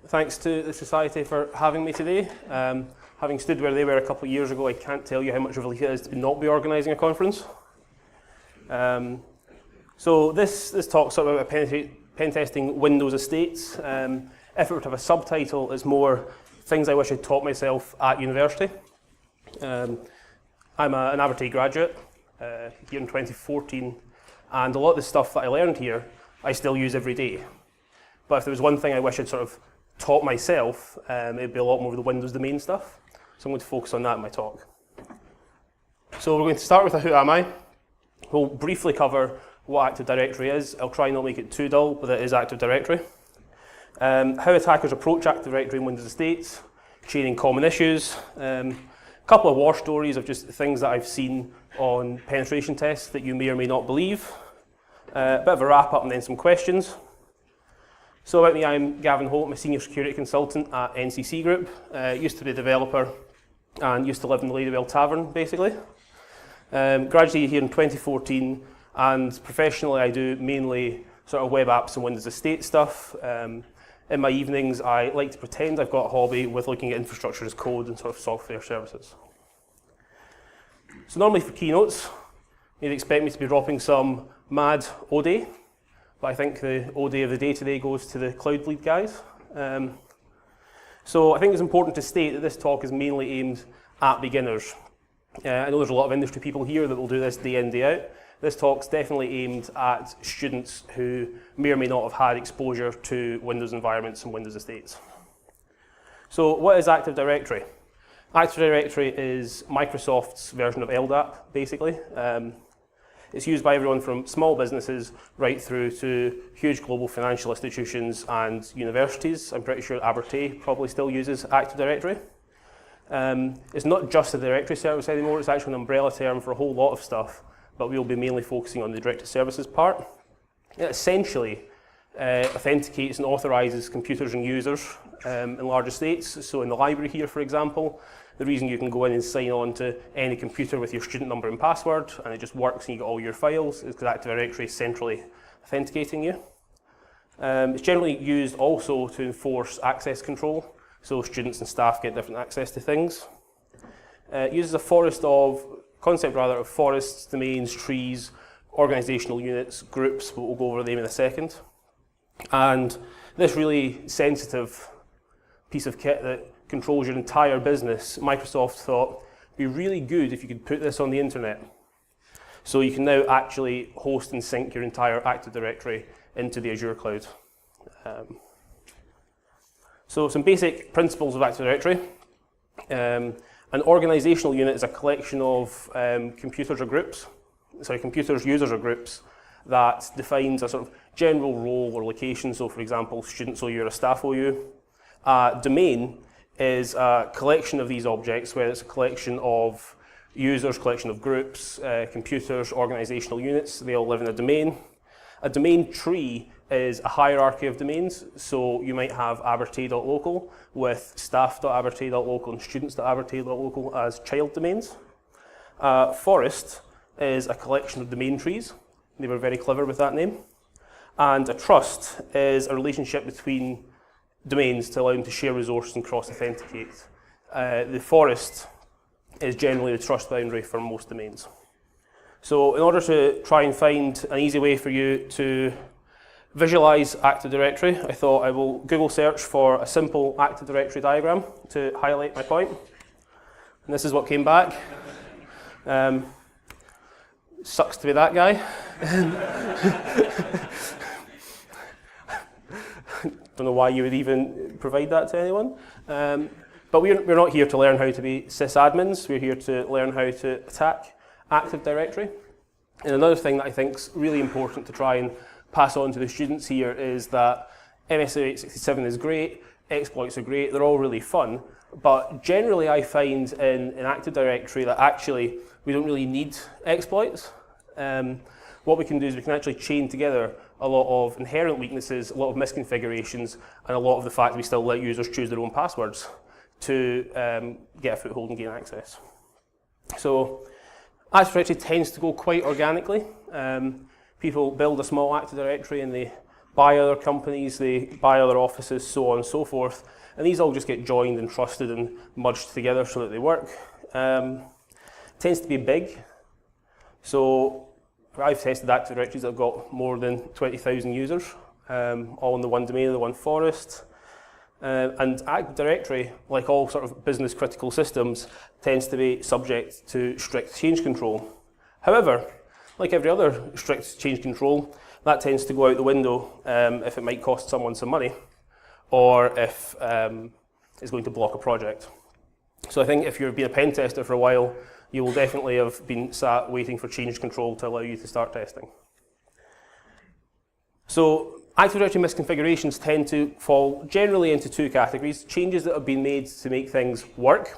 thanks to the Society for having me today. Having stood where they were a couple of years ago, I can't tell you how much of a relief it is to not be organising a conference. So this talk's sort of about pen testing Windows estates. If it were to have a subtitle, it's more things I wish I'd taught myself at university. I'm an Abertay graduate here in 2014, and a lot of the stuff that I learned here I still use every day. But if there was one thing I wish I'd sort of taught myself, it'd be a lot more of the Windows domain stuff. So I'm going to focus on that in my talk. So we're going to start with a who am I. We'll briefly cover what Active Directory is. I'll try and not make it too dull, but it is Active Directory. How attackers approach Active Directory in Windows estates, chaining common issues, a couple of war stories of just things that I've seen on penetration tests that you may or may not believe, a bit of a wrap up and then some questions. So about me, I'm Gavin. I'm a senior security consultant at NCC Group. Used to be a developer and used to live in the Ladywell Tavern, basically. Graduated here in 2014, and professionally I do mainly sort of web apps and Windows estate stuff. In my evenings, I like to pretend I've got a hobby with looking at infrastructure as code and sort of software services. So normally for keynotes, you'd expect me to be dropping some mad OD, but I think the OD of the day today goes to the Cloud Bleed guys. So I think it's important to state that this talk is mainly aimed at beginners. I know there's a lot of industry people here that will do this day in, day out. This talk's definitely aimed at students who may or may not have had exposure to Windows environments and Windows estates. So what is Active Directory? Active Directory is Microsoft's version of LDAP, basically. It's used by everyone from small businesses right through to huge global financial institutions and universities. I'm pretty sure Abertay probably still uses Active Directory. It's not just a directory service anymore, it's actually an umbrella term for a whole lot of stuff, but we'll be mainly focusing on the directory services part. It essentially authenticates and authorises computers and users in large estates. So in the library here, for example, the reason you can go in and sign on to any computer with your student number and password, and it just works and you get all your files, is because Active Directory is centrally authenticating you. It's generally used also to enforce access control, so students and staff get different access to things. It uses a concept of forests, domains, trees, organisational units, groups, but we'll go over them in a second. And this really sensitive piece of kit that controls your entire business, Microsoft thought it'd be really good if you could put this on the internet. So you can now actually host and sync your entire Active Directory into the Azure cloud. So some basic principles of Active Directory. An organisational unit is a collection of computers, users or groups that defines a sort of general role or location. So for example, students OU or a staff OU. Domain is a collection of these objects, where it's a collection of users, collection of groups, computers, organisational units. They all live in a domain. A domain tree is a hierarchy of domains, so you might have abertay.local with staff.abertay.local and students.abertay.local as child domains. Forest is a collection of domain trees. They were very clever with that name. And a trust is a relationship between domains to allow them to share resources and cross-authenticate. The forest is generally the trust boundary for most domains. So in order to try and find an easy way for you to visualize Active Directory, I thought I will Google search for a simple Active Directory diagram to highlight my point. And this is what came back. Sucks to be that guy. Don't know why you would even provide that to anyone. But we're not here to learn how to be sysadmins. We're here to learn how to attack Active Directory. And another thing that I think is really important to try and pass on to the students here is that MSA867 is great, exploits are great, they're all really fun, but generally I find in Active Directory that actually we don't really need exploits. What we can do is we can actually chain together a lot of inherent weaknesses, a lot of misconfigurations, and a lot of the fact that we still let users choose their own passwords to get a foothold and gain access. So Active Directory tends to go quite organically. People build a small Active Directory and they buy other companies, they buy other offices, so on and so forth. And these all just get joined and trusted and merged together so that they work. Tends to be big. So I've tested Active Directories that have got more than 20,000 users, all in the one domain, the one forest. And Active Directory, like all sort of business critical systems, tends to be subject to strict change control. However, like every other strict change control, that tends to go out the window if it might cost someone some money, or if it's going to block a project. So I think if you've been a pen tester for a while, you will definitely have been sat waiting for change control to allow you to start testing. So Active Directory misconfigurations tend to fall generally into two categories: changes that have been made to make things work,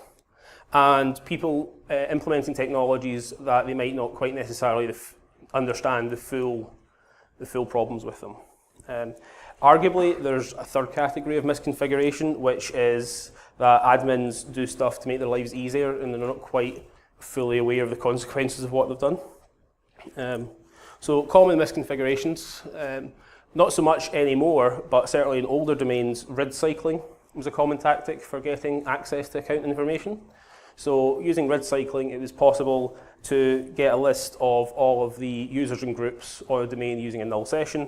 and people implementing technologies that they might not quite necessarily understand the full problems with them. Arguably, there's a third category of misconfiguration, which is that admins do stuff to make their lives easier and they're not quite fully aware of the consequences of what they've done. So common misconfigurations, not so much anymore, but certainly in older domains, RID cycling was a common tactic for getting access to account information. So using RID cycling, it was possible to get a list of all of the users and groups on a domain using a null session,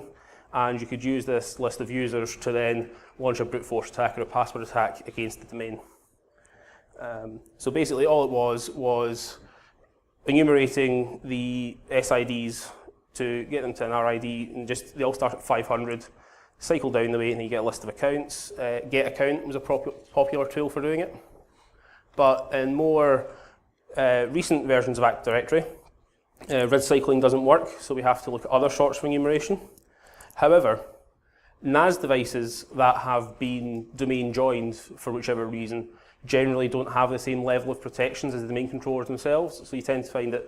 and you could use this list of users to then launch a brute force attack or a password attack against the domain. So basically all it was enumerating the SIDs to get them to an RID, and just they all start at 500, cycle down the way, and then you get a list of accounts. Get account was a popular tool for doing it. But in more recent versions of Active Directory, RID cycling doesn't work, so we have to look at other sorts of enumeration. However, NAS devices that have been domain joined for whichever reason generally don't have the same level of protections as the domain controllers themselves, so you tend to find that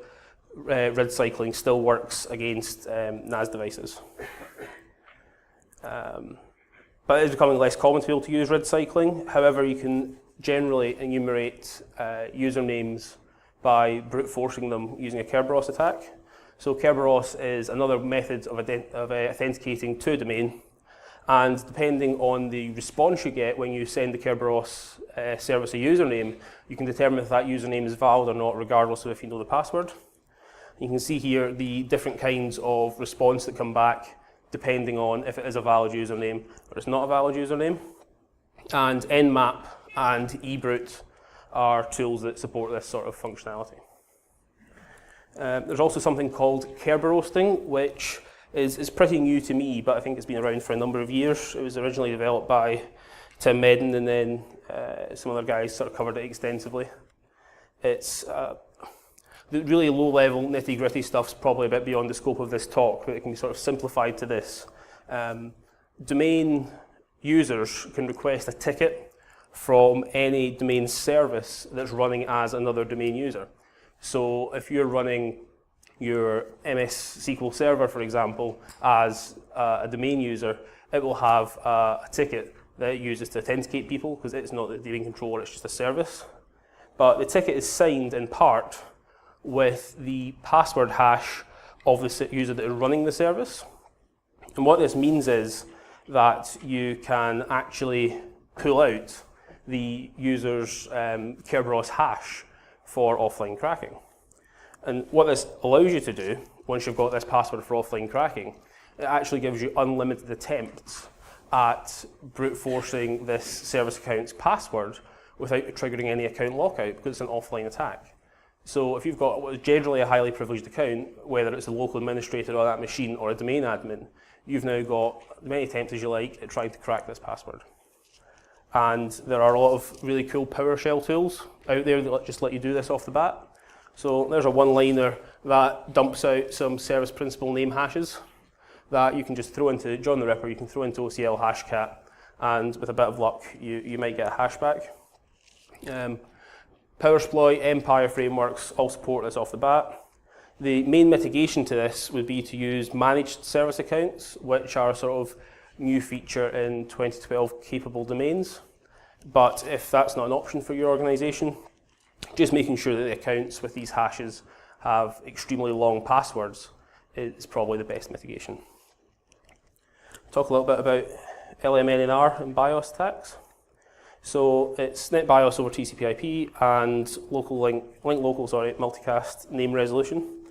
RID cycling still works against NAS devices. But it is becoming less common to be able to use RID cycling. However, you can generally enumerate usernames by brute forcing them using a Kerberos attack. So Kerberos is another method of authenticating to a domain, and depending on the response you get when you send the Kerberos service a username, you can determine if that username is valid or not, regardless of if you know the password. You can see here the different kinds of response that come back depending on if it is a valid username or it's not a valid username. And Nmap and eBrute are tools that support this sort of functionality. There's also something called Kerberosting, which is pretty new to me, but I think it's been around for a number of years. It was originally developed by Tim Medden, and then some other guys sort of covered it extensively. It's the really low-level, nitty-gritty stuff's probably a bit beyond the scope of this talk, but it can be sort of simplified to this. Domain users can request a ticket from any domain service that's running as another domain user. So if you're running your MS SQL server, for example, as a domain user, it will have a ticket that it uses to authenticate people, because it's not the domain controller, it's just a service. But the ticket is signed in part with the password hash of the user that is running the service. And what this means is that you can actually pull out the user's Kerberos hash for offline cracking. And what this allows you to do, once you've got this password for offline cracking, it actually gives you unlimited attempts at brute forcing this service account's password without triggering any account lockout, because it's an offline attack. So if you've got what is generally a highly privileged account, whether it's a local administrator on that machine or a domain admin, you've now got as many attempts as you like at trying to crack this password. And there are a lot of really cool PowerShell tools out there that just let you do this off the bat. So there's a one-liner that dumps out some service principal name hashes that you can just throw into John the Ripper, you can throw into OCL hashcat, and with a bit of luck, you might get a hash back. PowerSploit, Empire frameworks all support this off the bat. The main mitigation to this would be to use managed service accounts, which are a sort of new feature in 2012 capable domains. But if that's not an option for your organization, just making sure that the accounts with these hashes have extremely long passwords is probably the best mitigation. talk a little bit about LMNNR and BIOS attacks. So it's NetBIOS over TCP/IP and link local multicast name resolution.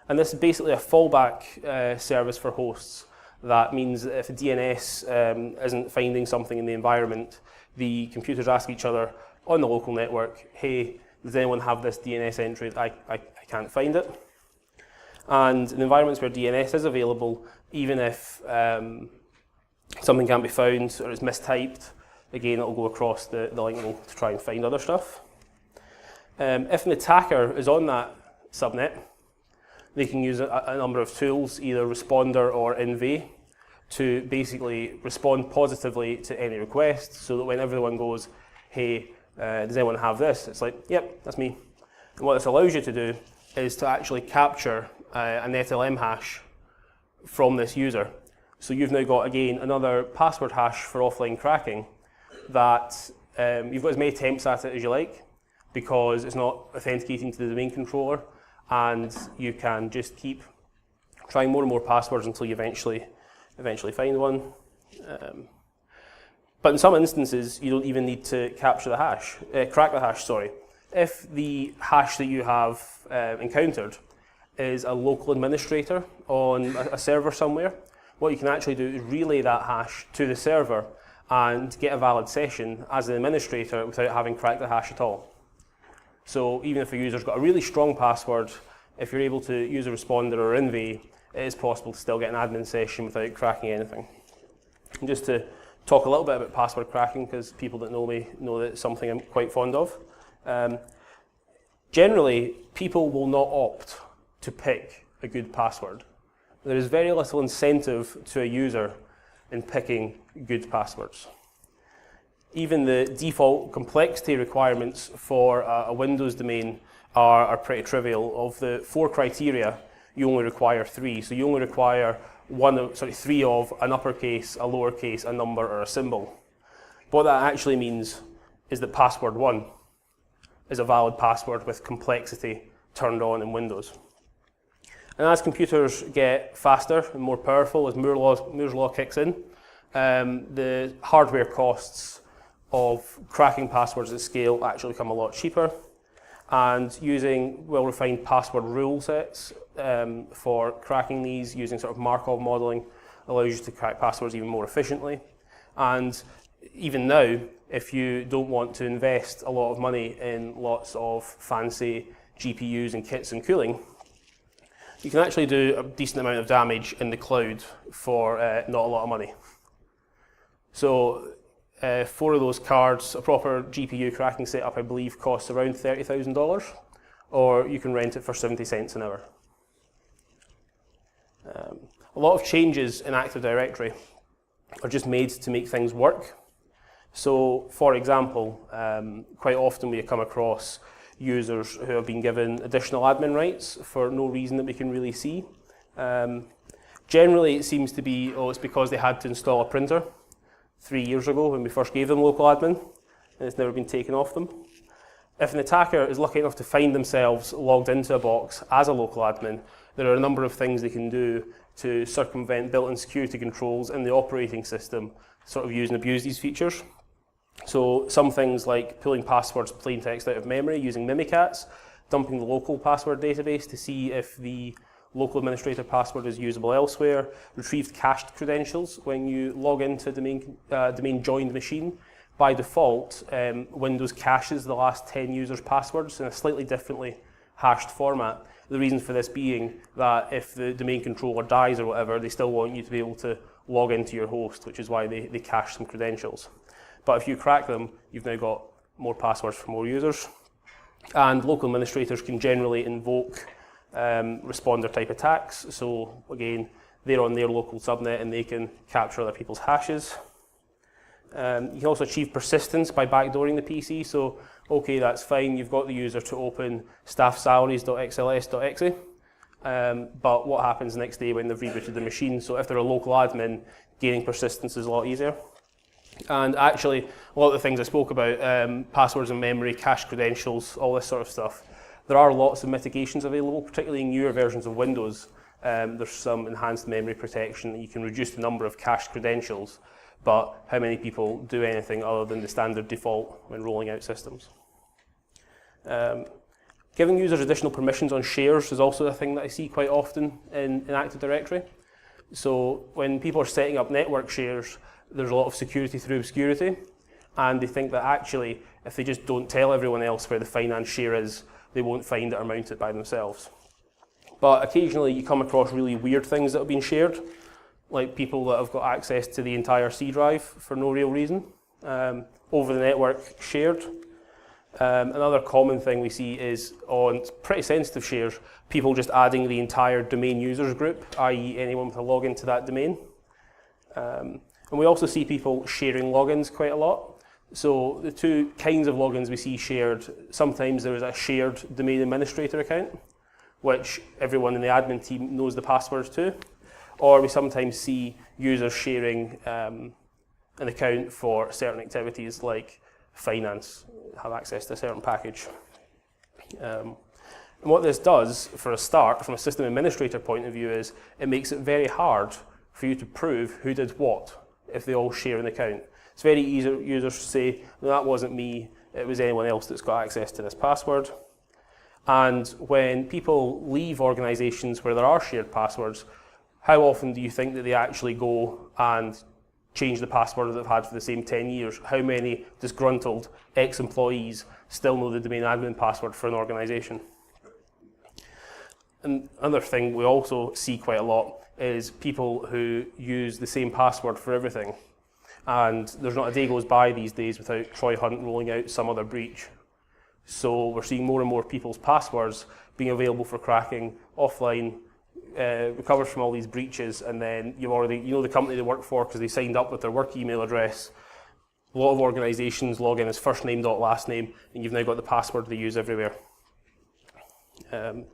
And this is basically a fallback service for hosts. That means that if a DNS isn't finding something in the environment, the computers ask each other on the local network, hey, does anyone have this DNS entry? I can't find it. And in environments where DNS is available, even if something can't be found or it's mistyped, again, it'll go across the link to try and find other stuff. If an attacker is on that subnet, they can use a number of tools, either Responder or NV, to basically respond positively to any request, so that when everyone goes, hey, does anyone have this? It's like, yep, that's me. And what this allows you to do is to actually capture a NetLM hash from this user. So you've now got, again, another password hash for offline cracking that you've got as many attempts at it as you like, because it's not authenticating to the domain controller, and you can just keep trying more and more passwords until you eventually find one. But in some instances, you don't even need to capture the hash, crack the hash, sorry. If the hash that you have encountered is a local administrator on a server somewhere, what you can actually do is relay that hash to the server and get a valid session as an administrator without having cracked the hash at all. So even if a user's got a really strong password, if you're able to use a responder or NV, it is possible to still get an admin session without cracking anything. And just to talk a little bit about password cracking, because people that know me know that it's something I'm quite fond of. Generally, people will not opt to pick a good password. There is very little incentive to a user in picking good passwords. Even the default complexity requirements for a Windows domain are pretty trivial. Of the 4 criteria, you only require 3. So you only require 3 of an uppercase, a lowercase, a number, or a symbol. What that actually means is that password 1 is a valid password with complexity turned on in Windows. And as computers get faster and more powerful, as Moore's law kicks in, the hardware costs of cracking passwords at scale actually become a lot cheaper. And using well-refined password rule sets for cracking these, using sort of Markov modeling, allows you to crack passwords even more efficiently. And even now, if you don't want to invest a lot of money in lots of fancy GPUs and kits and cooling, you can actually do a decent amount of damage in the cloud for not a lot of money. So 4 of those cards, a proper GPU cracking setup, I believe, costs around $30,000, or you can rent it for 70 cents an hour. A lot of changes in Active Directory are just made to make things work. So, for example, quite often we come across users who have been given additional admin rights for no reason that we can really see. Generally, it seems to be, it's because they had to install a printer 3 years ago when we first gave them local admin, and it's never been taken off them. If an attacker is lucky enough to find themselves logged into a box as a local admin, there are a number of things they can do to circumvent built-in security controls in the operating system, sort of use and abuse these features. So some things like pulling passwords plain text out of memory using Mimikatz, dumping the local password database to see if the local administrator password is usable elsewhere, retrieved cached credentials when you log into a domain joined machine. By default, Windows caches the last 10 users' passwords in a slightly differently hashed format. The reason for this being that if the domain controller dies or whatever, they still want you to be able to log into your host, which is why they cache some credentials. But if you crack them, you've now got more passwords for more users. And local administrators can generally invoke responder type attacks. So again, they're on their local subnet and they can capture other people's hashes. You can also achieve persistence by backdooring the PC. So, okay, that's fine. You've got the user to open staffsalaries.xls.exe. But what happens the next day when they've rebooted the machine? So if they're a local admin, gaining persistence is a lot easier. And actually, a lot of the things I spoke about, passwords in memory, cached credentials, all this sort of stuff, there are lots of mitigations available, particularly in newer versions of Windows, There's some enhanced memory protection. You can reduce the number of cached credentials, but how many people do anything other than the standard default when rolling out systems? Giving users additional permissions on shares is also a thing that I see quite often in Active Directory. So when people are setting up network shares, there's a lot of security through obscurity, and they think that actually, if they just don't tell everyone else where the finance share is, they won't find it or mount it by themselves. But occasionally you come across really weird things that have been shared, like people that have got access to the entire C drive for no real reason, over the network shared. Another common thing we see is on pretty sensitive shares, people just adding the entire domain users group, i.e. anyone with a login to that domain. And we also see people sharing logins quite a lot. So the two kinds of logins we see shared, sometimes there is a shared domain administrator account, which everyone in the admin team knows the passwords to, or we sometimes see users sharing an account for certain activities like finance, have access to a certain package. And what this does, for a start, from a system administrator point of view, is it makes it very hard for you to prove who did what if they all share an account. It's very easy for users to say, no, that wasn't me, it was anyone else that's got access to this password. And when people leave organisations where there are shared passwords, how often do you think that they actually go and change the password that they've had for the same 10 years? How many disgruntled ex-employees still know the domain admin password for an organisation? And another thing we also see quite a lot is people who use the same password for everything. And there's not a day goes by these days without Troy Hunt rolling out some other breach. So we're seeing more and more people's passwords being available for cracking offline, recovers from all these breaches, and then you know the company they work for because they signed up with their work email address. A lot of organisations log in as first name dot last name, and you've now got the password they use everywhere. And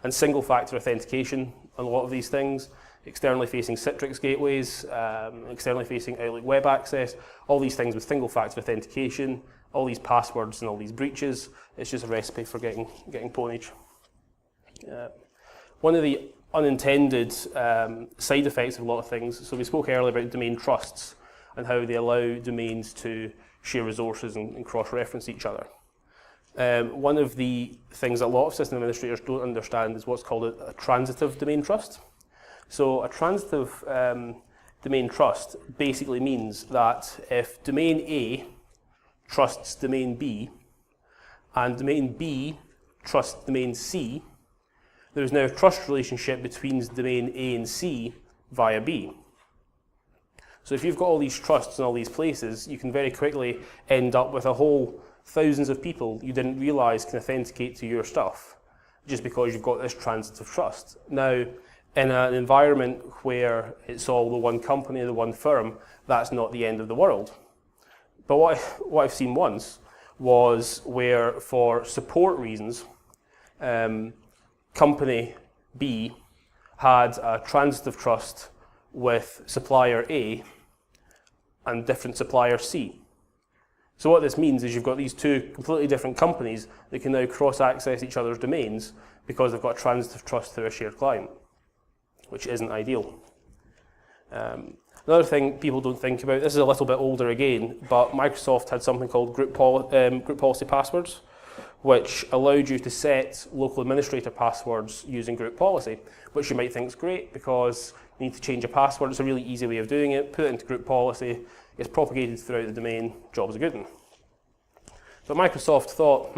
single factor authentication on a lot of these things, externally facing Citrix gateways, externally facing Outlook web access, all these things with single factor authentication, all these passwords and all these breaches, it's just a recipe for getting pwnage. One of the unintended side effects of a lot of things, so we spoke earlier about domain trusts and how they allow domains to share resources and cross-reference each other. One of the things that a lot of system administrators don't understand is what's called a transitive domain trust. So a transitive domain trust basically means that if domain A trusts domain B and domain B trusts domain C, there is now a trust relationship between domain A and C via B. So if you've got all these trusts in all these places, you can very quickly end up with a whole thousands of people you didn't realise can authenticate to your stuff just because you've got this transitive trust. Now, in an environment where it's all the one company, the one firm, that's not the end of the world. But what I've seen once was where, for support reasons, company B had a transitive trust with supplier A and different supplier C. So what this means is you've got these two completely different companies that can now cross-access each other's domains because they've got transitive trust through a shared client, which isn't ideal. Another thing people don't think about, this is a little bit older again, but Microsoft had something called group policy passwords, which allowed you to set local administrator passwords using group policy, which you might think is great because you need to change a password. It's a really easy way of doing it. Put it into group policy, it's propagated throughout the domain, job's a good one. But Microsoft thought,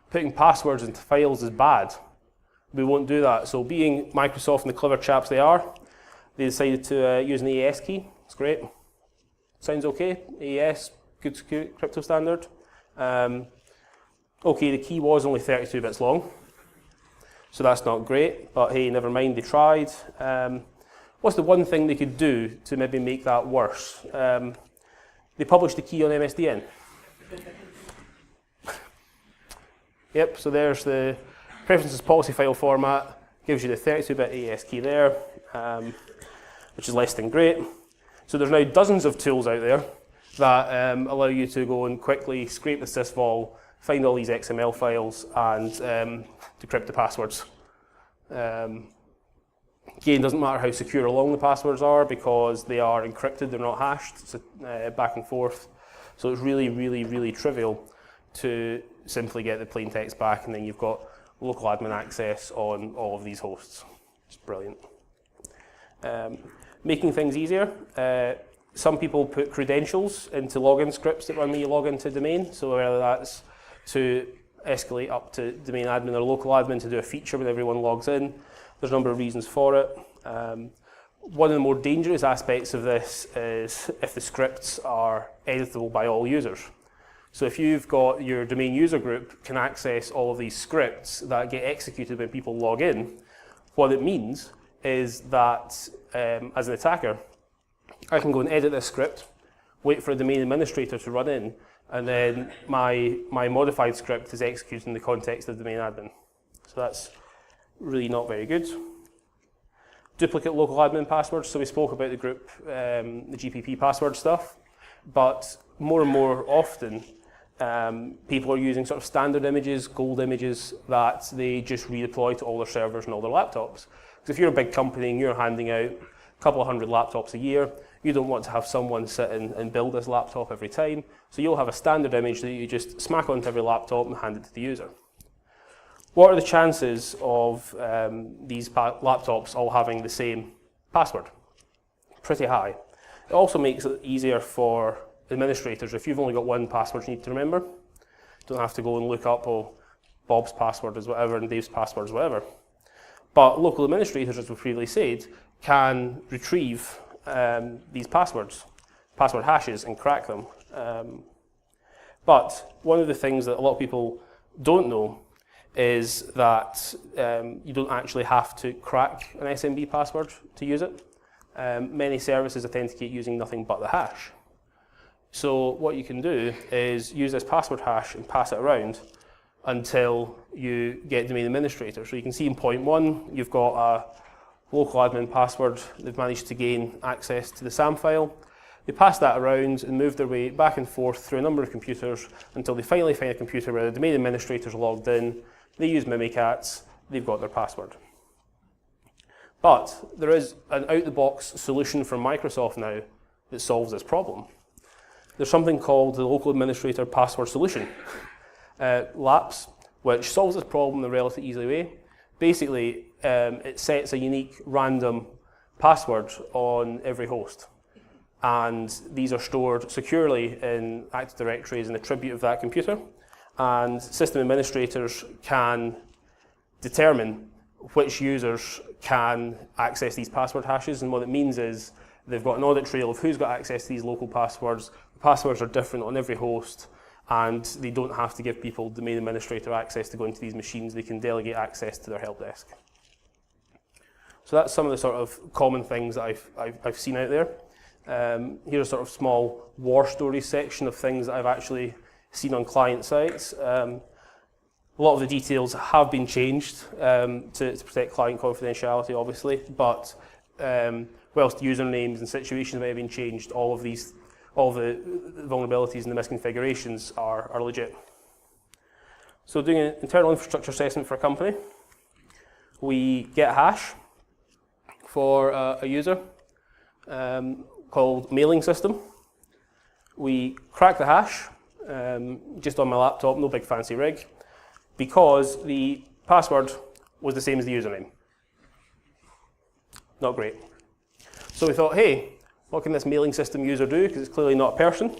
putting passwords into files is bad. We won't do that. So being Microsoft and the clever chaps they are, they decided to use an AES key. It's great. Sounds okay. AES, good security, crypto standard. Okay, the key was only 32 bits long, so that's not great, but hey, never mind, they tried. What's the one thing they could do to maybe make that worse? They published the key on MSDN. Yep, so there's the preferences policy file format, gives you the 32-bit AES key there, which is less than great. So there's now dozens of tools out there that allow you to go and quickly scrape the sysvol, find all these XML files, and decrypt the passwords. Again, doesn't matter how secure or long the passwords are because they are encrypted, they're not hashed, so, back and forth. So it's really, really, really trivial to simply get the plain text back, and then you've got local admin access on all of these hosts. It's brilliant. Making things easier. Some people put credentials into login scripts that run when you log into a domain. So whether that's to escalate up to domain admin or local admin to do a feature when everyone logs in. There's a number of reasons for it. One of the more dangerous aspects of this is if the scripts are editable by all users. So if you've got your domain user group can access all of these scripts that get executed when people log in, what it means is that as an attacker, I can go and edit this script, wait for a domain administrator to run in, and then my modified script is executed in the context of domain admin. So that's really not very good. Duplicate local admin passwords. So we spoke about the group, the GPP password stuff, but more and more often, people are using sort of standard images, gold images that they just redeploy to all their servers and all their laptops. Because if you're a big company and you're handing out a couple of hundred laptops a year, you don't want to have someone sit and build this laptop every time. So you'll have a standard image that you just smack onto every laptop and hand it to the user. What are the chances of these laptops all having the same password? Pretty high. It also makes it easier for administrators. If you've only got one password you need to remember, you don't have to go and look up, oh, Bob's password is whatever and Dave's password is whatever. But local administrators, as we previously said, can retrieve these password hashes and crack them. But one of the things that a lot of people don't know is that you don't actually have to crack an SMB password to use it. Many services authenticate using nothing but the hash. So what you can do is use this password hash and pass it around until you get domain administrator. So you can see in point one, you've got a local admin password. They've managed to gain access to the SAM file. They pass that around and move their way back and forth through a number of computers until they finally find a computer where the domain administrator's logged in. They use Mimikatz, they've got their password. But there is an out-the-box solution from Microsoft now that solves this problem. There's something called the Local Administrator Password Solution, LAPS, which solves this problem in a relatively easy way. Basically, it sets a unique random password on every host. And these are stored securely in Active Directory as an attribute of that computer. And system administrators can determine which users can access these password hashes. And what it means is they've got an audit trail of who's got access to these local passwords. The passwords are different on every host, and they don't have to give people domain administrator access to go into these machines. They can delegate access to their help desk. So that's some of the sort of common things that I've seen out there. Here's a sort of small war stories section of things that I've actually seen on client sites. A lot of the details have been changed to protect client confidentiality, obviously, but whilst usernames and situations may have been changed, all the vulnerabilities and the misconfigurations are legit. So doing an internal infrastructure assessment for a company, we get a hash for a user called mailing system. We crack the hash just on my laptop, no big fancy rig, because the password was the same as the username. Not great. So we thought, hey, what can this mailing system user do? Because it's clearly not a person.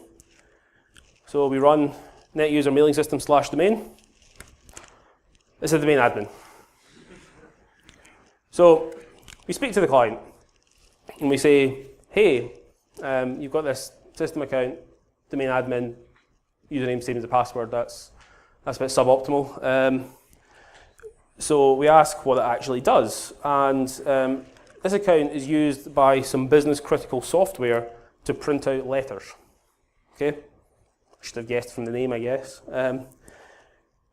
So we run netuser mailing system /domain. This is the domain admin. So we speak to the client and we say, hey, you've got this system account, domain admin, username same as the password. That's a bit suboptimal. So we ask what it actually does. And this account is used by some business critical software to print out letters. Okay? Should have guessed from the name, I guess.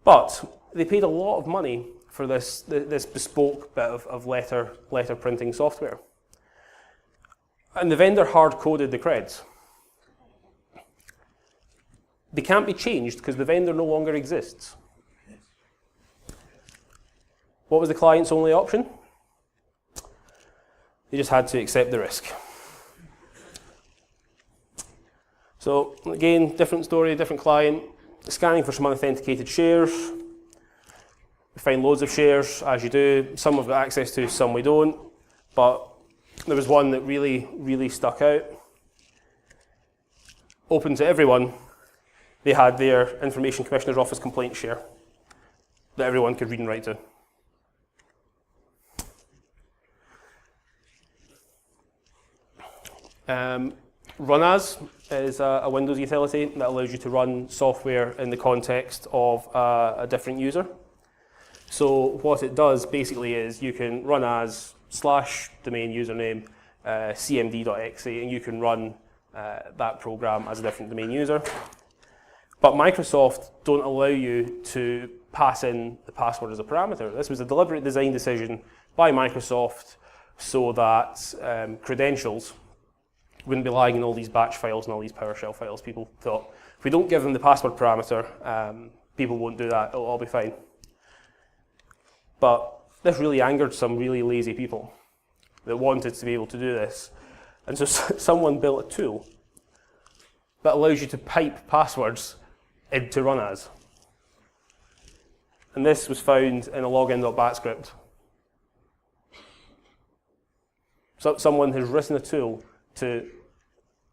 But they paid a lot of money for this bespoke bit of letter printing software. And the vendor hard-coded the creds. They can't be changed because the vendor no longer exists. What was the client's only option? They just had to accept the risk. So again, different story, different client, scanning for some unauthenticated shares. We find loads of shares, as you do. Some we've got access to, some we don't. But there was one that really, really stuck out. Open to everyone, they had their Information Commissioner's Office complaint share that everyone could read and write to. Run As is a Windows utility that allows you to run software in the context of a different user. So what it does basically is you can run as /domain username cmd.exe, and you can run that program as a different domain user. But Microsoft don't allow you to pass in the password as a parameter. This was a deliberate design decision by Microsoft so that credentials wouldn't be lying in all these batch files and all these PowerShell files. People thought, if we don't give them the password parameter, people won't do that, it'll all be fine. But this really angered some really lazy people that wanted to be able to do this. And so someone built a tool that allows you to pipe passwords into Run As. And this was found in a login.bat script. So someone has written a tool to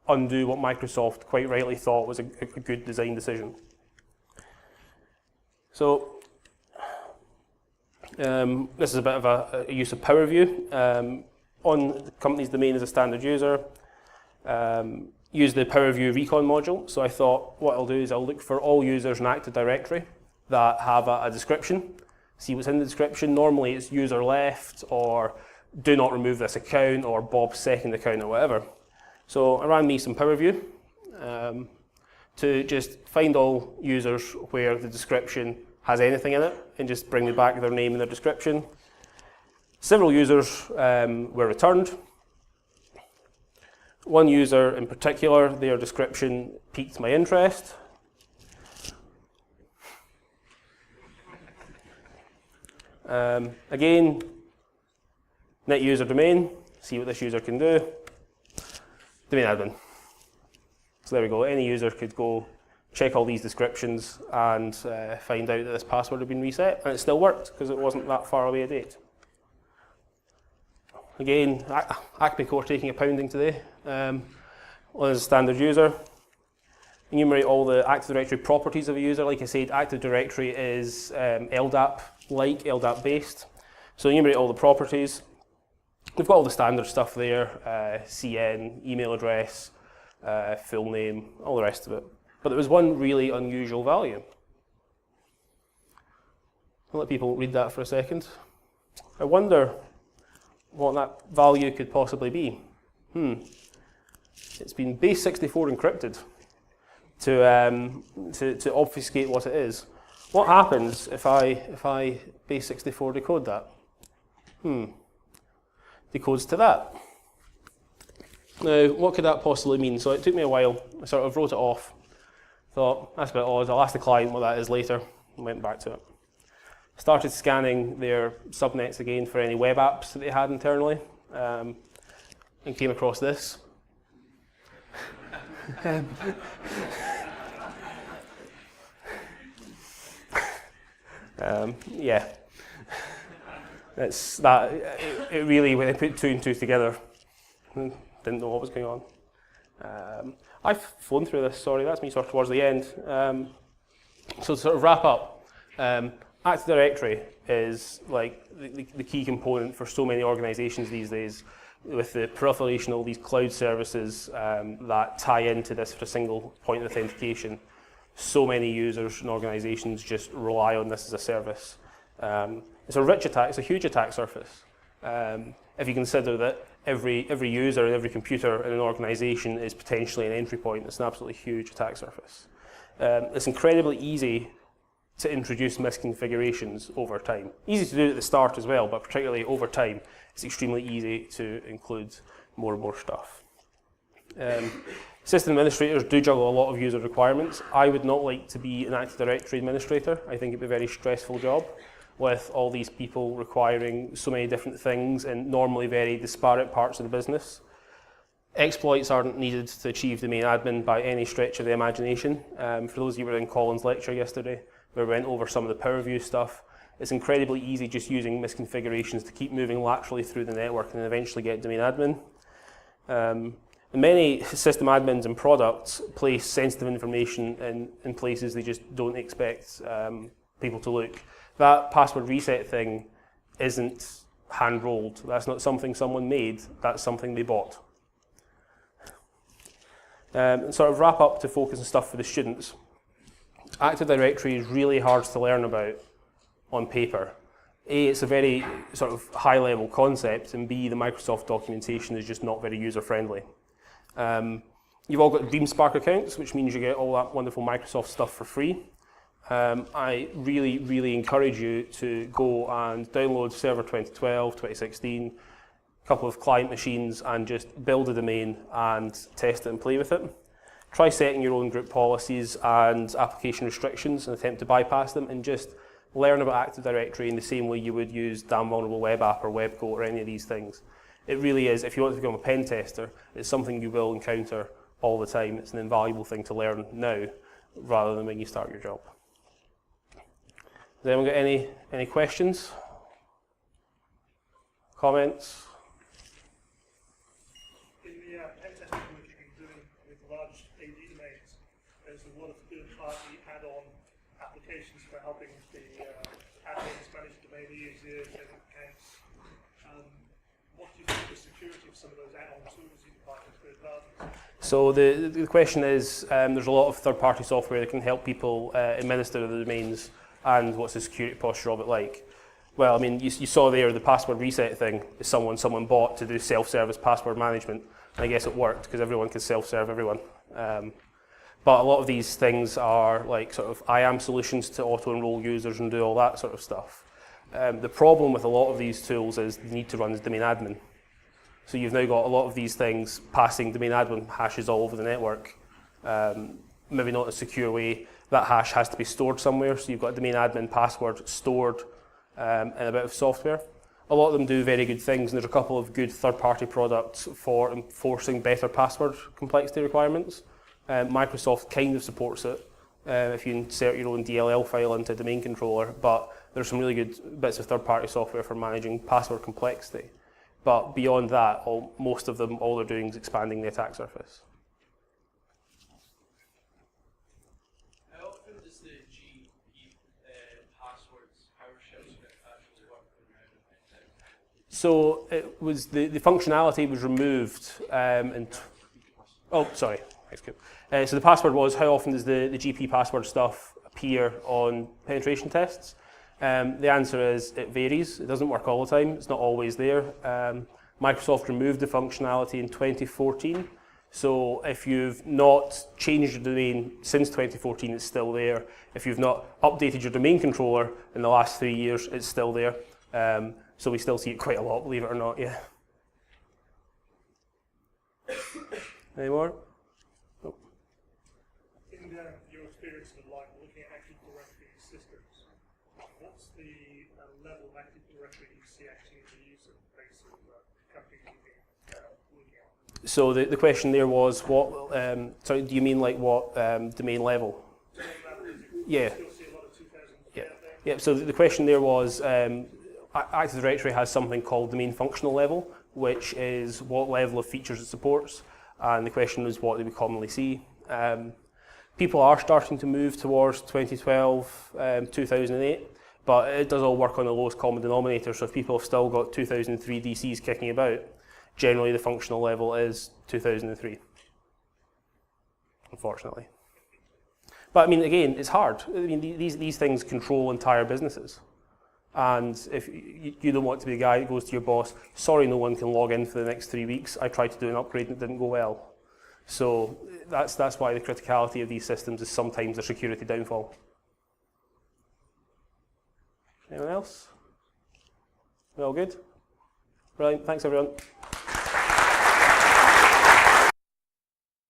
undo what Microsoft quite rightly thought was a good design decision. So this is a bit of a use of PowerView. On the company's domain as a standard user, use the PowerView recon module. So I thought what I'll do is I'll look for all users in Active Directory that have a description, see what's in the description. Normally it's user left, or do not remove this account, or Bob's second account, or whatever. So I ran me some PowerView to just find all users where the description has anything in it, and just bring me back their name and their description. Several users were returned. One user in particular, their description piqued my interest. Again, net user domain, see what this user can do. Domain admin. So there we go, any user could go check all these descriptions and find out that this password had been reset, and it still worked because it wasn't that far away a date. Again, Acme Core taking a pounding today. As a standard user, enumerate all the Active Directory properties of a user. Like I said, Active Directory is LDAP-like, LDAP-based. So enumerate all the properties. We've got all the standard stuff there, CN, email address, full name, all the rest of it. But there was one really unusual value. I'll let people read that for a second. I wonder what that value could possibly be. It's been base64 encrypted to obfuscate what it is. What happens if I base64 decode that? Decodes to that. Now, what could that possibly mean? So it took me a while. I sort of wrote it off. Thought, that's a bit odd. I'll ask the client what that is later, and went back to it. Started scanning their subnets again for any web apps that they had internally, and came across this. Yeah. It's that, it really, when I put two and two together, didn't know what was going on. I've flown through this, sorry, that's me sort of towards the end. So to sort of wrap up, Active Directory is like the key component for so many organizations these days, with the proliferation of all these cloud services that tie into this for a single point of authentication. So many users and organizations just rely on this as a service. It's a rich attack, it's a huge attack surface. If you consider that every user and every computer in an organization is potentially an entry point, it's an absolutely huge attack surface. It's incredibly easy to introduce misconfigurations over time. Easy to do at the start as well, but particularly over time, it's extremely easy to include more and more stuff. System administrators do juggle a lot of user requirements. I would not like to be an Active Directory administrator. I think it'd be a very stressful job. with all these people requiring so many different things in normally very disparate parts of the business. Exploits aren't needed to achieve domain admin by any stretch of the imagination. For those of you who were in Colin's lecture yesterday, where we went over some of the power view stuff, it's incredibly easy just using misconfigurations to keep moving laterally through the network and eventually get domain admin. Many system admins and products place sensitive information in places they just don't expect people to look. That password reset thing isn't hand-rolled. That's not something someone made, that's something they bought. And sort of wrap up to focus on stuff for the students. Active Directory is really hard to learn about on paper. A, it's a very sort of high-level concept, and B, the Microsoft documentation is just not very user-friendly. You've all got DreamSpark accounts, which means you get all that wonderful Microsoft stuff for free. I really, really encourage you to go and download Server 2012, 2016, a couple of client machines, and just build a domain and test it and play with it. Try setting your own group policies and application restrictions and attempt to bypass them, and just learn about Active Directory in the same way you would use Damn Vulnerable Web App or WebGoat or any of these things. It really is, if you want to become a pen tester, it's something you will encounter all the time. It's an invaluable thing to learn now rather than when you start your job. Has anyone got any questions? Comments? In the pen testing work you've been doing with large AD domains, there's a lot of third-party add-on applications for helping the admins manage domain users and accounts. What do you think of the security of some of those add-on tools you can buy from third parties? So the question is, there's a lot of third-party software that can help people administer the domains, and what's the security posture of it like? Well, I mean, you saw there the password reset thing is someone bought to do self-service password management, and I guess it worked because everyone can self-serve everyone. But a lot of these things are like sort of IAM solutions to auto-enroll users and do all that sort of stuff. The problem with a lot of these tools is they need to run as domain admin. So you've now got a lot of these things passing domain admin hashes all over the network. Maybe not in a secure way. That hash has to be stored somewhere, so you've got a domain admin password stored in a bit of software. A lot of them do very good things, and there's a couple of good third-party products for enforcing better password complexity requirements. Microsoft kind of supports it if you insert your own DLL file into a domain controller, but there's some really good bits of third-party software for managing password complexity. But beyond that, most of them, all they're doing is expanding the attack surface. How often does the GP passwords PowerShell script actually work when you're in a pen test? So it was the functionality was removed sorry. So the password was, how often does the GP password stuff appear on penetration tests? The answer is it varies. It doesn't work all the time. It's not always there. Microsoft removed the functionality in 2014. So if you've not changed your domain since 2014, it's still there. If you've not updated your domain controller in the last 3 years, it's still there. So we still see it quite a lot, believe it or not, yeah. Any more? Oh. In your experience of like looking at Active Directory systems, what's the level of Active Directory you see actually in the user base of companies looking at? So the question there was, what? Sorry, do you mean like what domain level? Domain level, Yeah. still see a lot of 2000 Yeah. out there? Yeah. So the question there was, Active Directory has something called domain functional level, which is what level of features it supports. And the question is, what do we commonly see? People are starting to move towards 2012, 2008, but it does all work on the lowest common denominator. So if people have still got 2003 DCs kicking about, generally the functional level is 2003, unfortunately. But I mean, again, it's hard. I mean, these things control entire businesses. And if you don't want to be the guy that goes to your boss, sorry, no one can log in for the next 3 weeks. I tried to do an upgrade and it didn't go well. So that's why the criticality of these systems is sometimes a security downfall. Anyone else? We all good? Brilliant. Thanks, everyone.